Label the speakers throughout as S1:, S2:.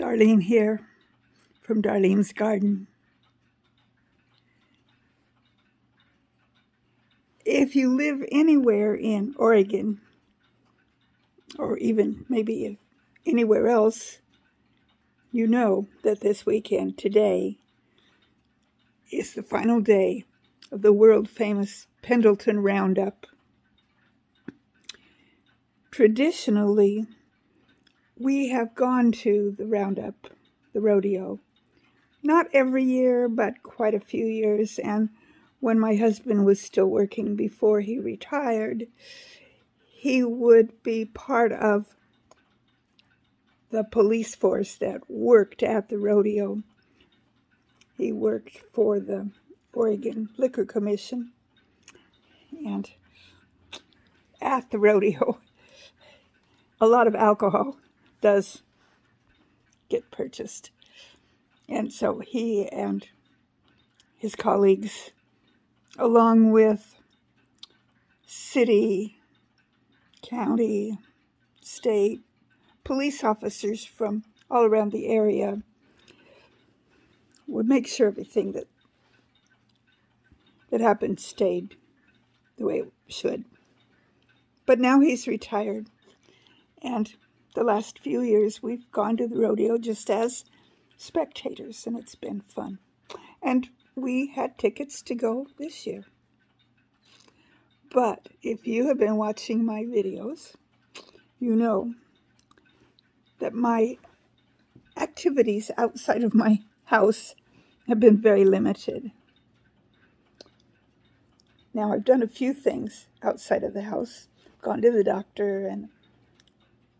S1: Darlene here from Darlene's Garden. If you live anywhere in Oregon, or even maybe anywhere else, you know that this weekend, today, is the final day of the world-famous Pendleton Round-Up. Traditionally, we have gone to the Roundup, the rodeo, not every year, but quite a few years. And when my husband was still working before he retired, he would be part of the police force that worked at the rodeo. He worked for the Oregon Liquor Commission. And at the rodeo, a lot of alcohol does get purchased. And so he and his colleagues, along with city, county, state, police officers from all around the area, would make sure everything that happened stayed the way it should. But now he's retired, and the last few years we've gone to the rodeo just as spectators, and it's been fun. And we had tickets to go this year. But if you have been watching my videos, you know that my activities outside of my house have been very limited. Now, I've done a few things outside of the house, gone to the doctor, and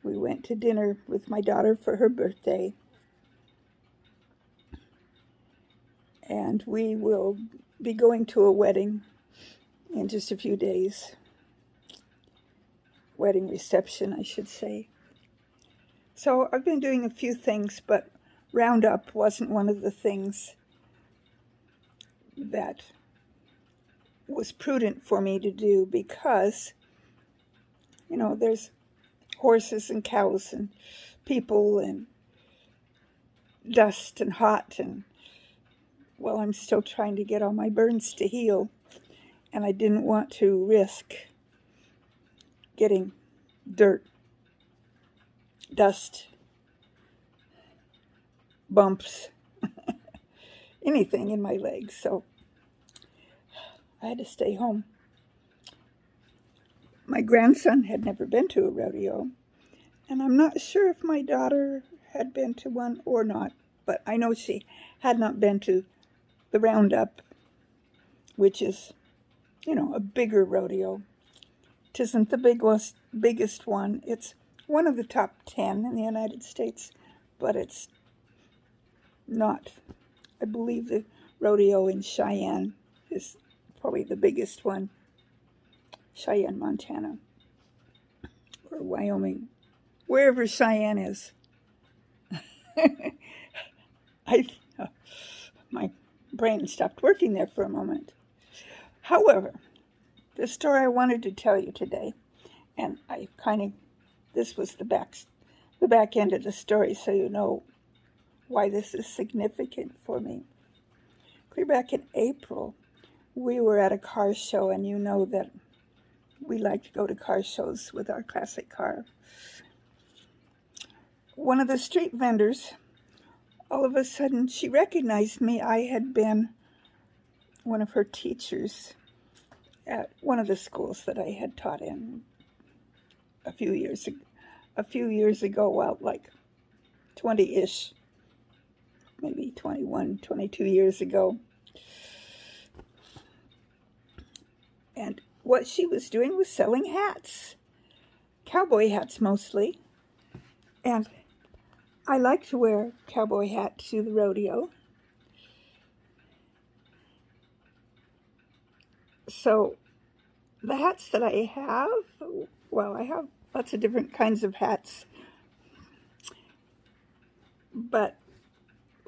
S1: we went to dinner with my daughter for her birthday. And we will be going to a wedding in just a few days. Wedding reception, I should say. So I've been doing a few things, but Roundup wasn't one of the things that was prudent for me to do because, you know, there's horses and cows and people and dust and hot, and well, I'm still trying to get all my burns to heal, and I didn't want to risk getting dirt, dust, bumps, anything in my legs, so I had to stay home. My grandson had never been to a rodeo, and I'm not sure if my daughter had been to one or not, but I know she had not been to the Roundup, which is, you know, a bigger rodeo. It isn't the biggest one. It's one of the top 10 in the United States, but it's not. I believe the rodeo in Cheyenne is probably the biggest one. Cheyenne, Montana, or Wyoming, wherever Cheyenne is. My brain stopped working there for a moment. However, the story I wanted to tell you today, and this was the back end of the story, so you know why this is significant for me. Clear back in April, we were at a car show, and you know that we like to go to car shows with our classic car. One of the street vendors, all of a sudden, she recognized me. I had been one of her teachers at one of the schools that I had taught in a few years ago, well, like 20-ish, maybe 21, 22 years ago. And what she was doing was selling hats, cowboy hats mostly. And I like to wear cowboy hat to the rodeo. So the hats that I have, well, I have lots of different kinds of hats. But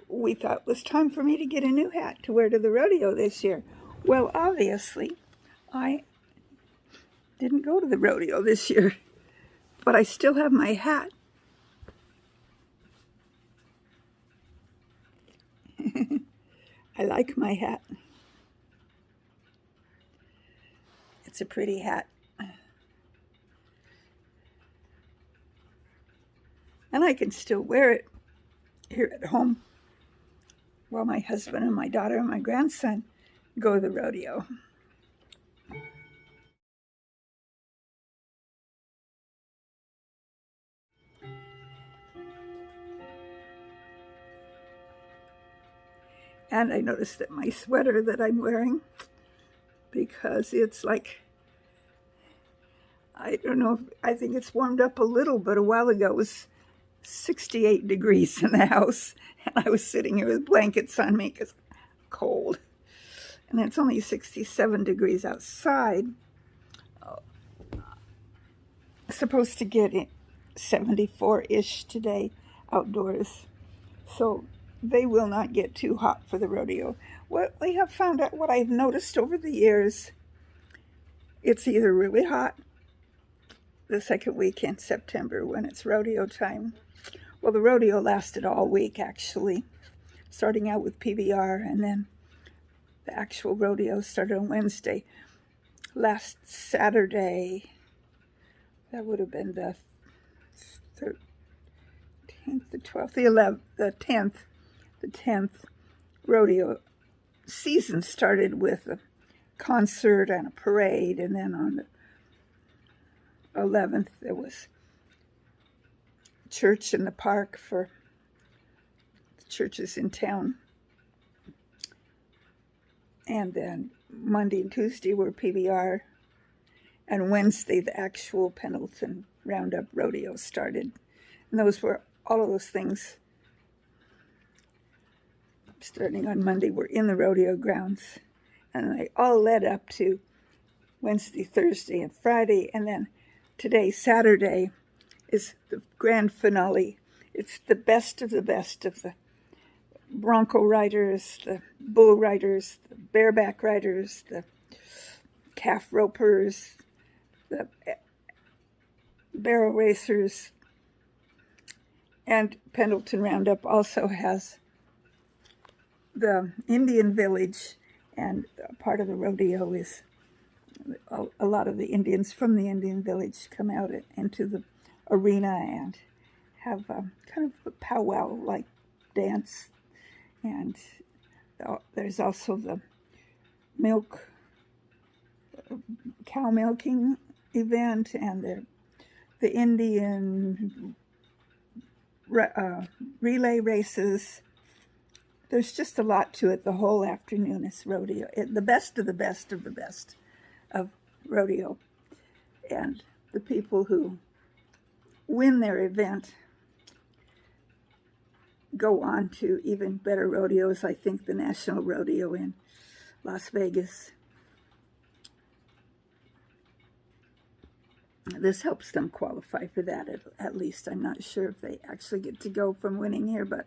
S1: we thought it was time for me to get a new hat to wear to the rodeo this year. Well, obviously, I didn't go to the rodeo this year, but I still have my hat I like my hat. It's a pretty hat. And I can still wear it here at home while my husband and my daughter and my grandson go to the rodeo. And I noticed that my sweater that I'm wearing, because it's like, I don't know, I think it's warmed up a little, but a while ago it was 68 degrees in the house, and I was sitting here with blankets on me because cold. And it's only 67 degrees outside. Supposed to get 74-ish today outdoors. So they will not get too hot for the rodeo. What we have found out, what I've noticed over the years, it's either really hot the second week in September when it's rodeo time. Well, the rodeo lasted all week, actually, starting out with PBR, and then the actual rodeo started on Wednesday. Last Saturday, that would have been the 13th, the 12th, the 11th, the 10th rodeo season started with a concert and a parade, and then on the 11th there was church in the park for the churches in town, and then Monday and Tuesday were PBR, and Wednesday the actual Pendleton Round-Up rodeo started. And those were, all of those things starting on Monday were in the rodeo grounds, and they all led up to Wednesday, Thursday, and Friday, and then today, Saturday, is the grand finale. It's the best of the bronco riders, the bull riders, the bareback riders, the calf ropers, the barrel racers, and Pendleton Round-Up also has the Indian village, and part of the rodeo is a lot of the Indians from the Indian village come out into the arena and have kind of a powwow-like dance. And there's also the cow milking event, and the Indian relay races. There's just a lot to it. The whole afternoon is rodeo. The best of the best of the best of rodeo. And the people who win their event go on to even better rodeos. I think the National Rodeo in Las Vegas. This helps them qualify for that, at least. I'm not sure if they actually get to go from winning here, but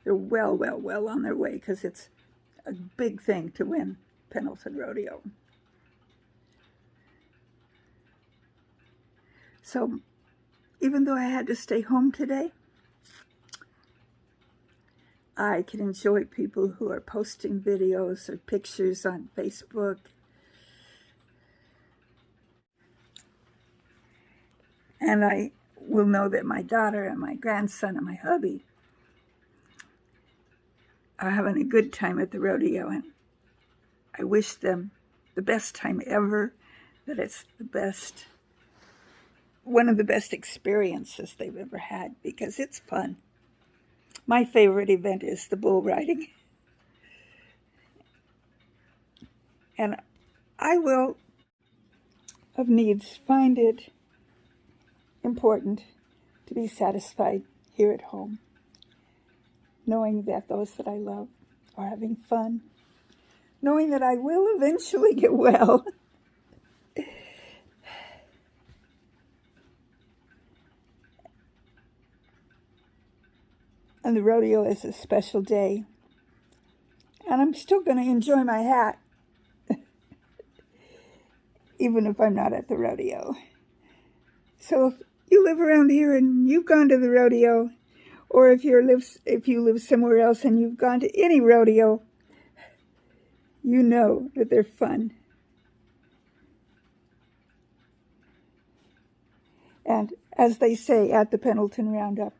S1: they're well on their way, because it's a big thing to win Pendleton Rodeo. So even though I had to stay home today, I can enjoy people who are posting videos or pictures on Facebook. And I will know that my daughter and my grandson and my hubby are having a good time at the rodeo, and I wish them the best time ever, that it's the best, one of the best experiences they've ever had, because it's fun. My favorite event is the bull riding. And I will, of needs, find it important to be satisfied here at home, knowing that those that I love are having fun, knowing that I will eventually get well. And the rodeo is a special day. And I'm still going to enjoy my hat, even if I'm not at the rodeo. So if you live around here and you've gone to the rodeo, or if you live somewhere else and you've gone to any rodeo, You know that they're fun. And as they say at the Pendleton Round-Up,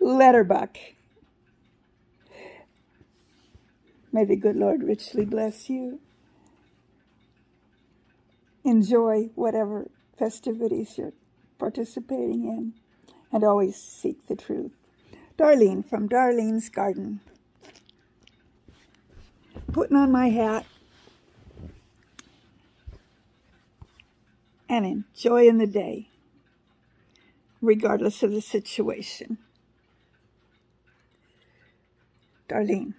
S1: letterbuck. May the good Lord richly bless you. Enjoy whatever festivities you're participating in, and always seek the truth. Darlene from Darlene's Garden. Putting on my hat and enjoying the day, regardless of the situation. Darlene.